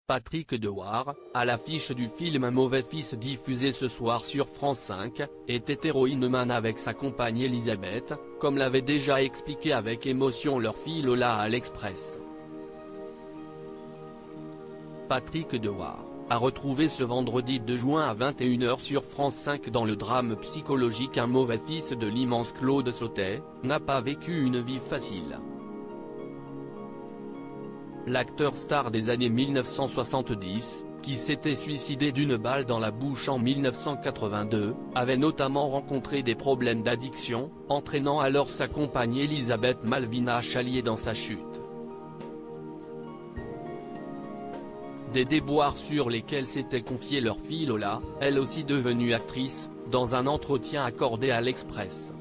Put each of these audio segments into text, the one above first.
Patrick Dewar, à l'affiche du film Un mauvais fils diffusé ce soir sur France 5, était héroïnomane avec sa compagne Elisabeth, comme l'avait déjà expliqué avec émotion leur fille Lola à l'Express. Patrick Dewar, a retrouvé ce vendredi 2 juin à 21 h sur France 5 dans le drame psychologique Un mauvais fils de l'immense Claude Sautet, n'a pas vécu une vie facile. L'acteur star des années 1970, qui s'était suicidé d'une balle dans la bouche en 1982, avait notamment rencontré des problèmes d'addiction, entraînant alors sa compagne Elisabeth Malvina Chalier dans sa chute. Des déboires sur lesquels s'était confiée leur fille Lola, elle aussi devenue actrice, dans un entretien accordé à l'Express.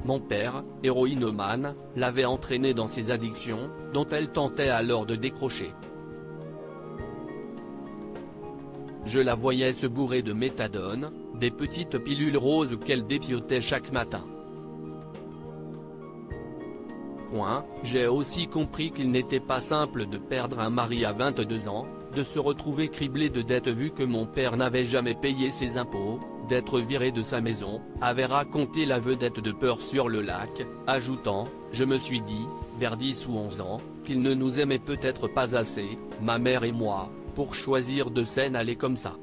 Mon père, héroïnomane, l'avait entraînée dans ses addictions, dont elle tentait alors de décrocher. Je la voyais se bourrer de méthadone, des petites pilules roses qu'elle dépiotait chaque matin. J'ai aussi compris qu'il n'était pas simple de perdre un mari à 22 ans, de se retrouver criblé de dettes vu que mon père n'avait jamais payé ses impôts, d'être viré de sa maison, avait raconté la vedette de Peur sur le lac, ajoutant « Je me suis dit, vers 10 ou 11 ans, qu'il ne nous aimait peut-être pas assez, ma mère et moi, pour choisir de s'en aller comme ça. »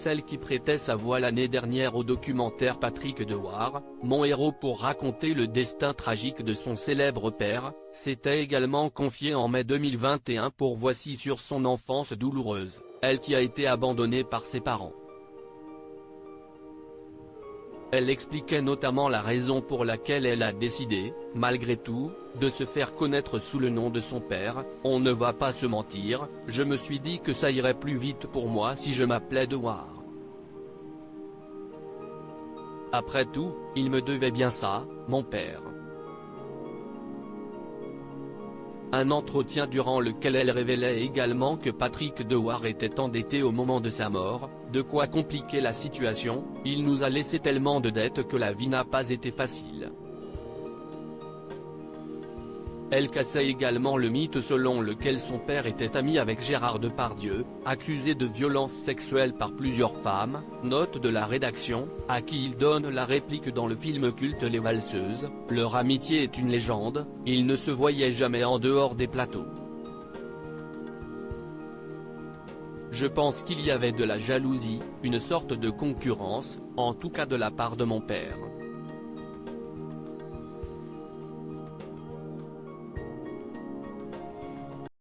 Celle qui prêtait sa voix l'année dernière au documentaire Patrick Dewar, mon héros pour raconter le destin tragique de son célèbre père, s'était également confiée en mai 2021 pour Voici sur son enfance douloureuse, elle qui a été abandonnée par ses parents. Elle expliquait notamment la raison pour laquelle elle a décidé, malgré tout, de se faire connaître sous le nom de son père. On ne va pas se mentir, je me suis dit que ça irait plus vite pour moi si je m'appelais Dewar. Après tout, il me devait bien ça, mon père. Un entretien durant lequel elle révélait également que Patrick Dewar était endetté au moment de sa mort, de quoi compliquer la situation, il nous a laissé tellement de dettes que la vie n'a pas été facile. Elle cassait également le mythe selon lequel son père était ami avec Gérard Depardieu, accusé de violences sexuelles par plusieurs femmes, note de la rédaction, à qui il donne la réplique dans le film culte Les Valseuses, leur amitié est une légende, ils ne se voyaient jamais en dehors des plateaux. Je pense qu'il y avait de la jalousie, une sorte de concurrence, en tout cas de la part de mon père.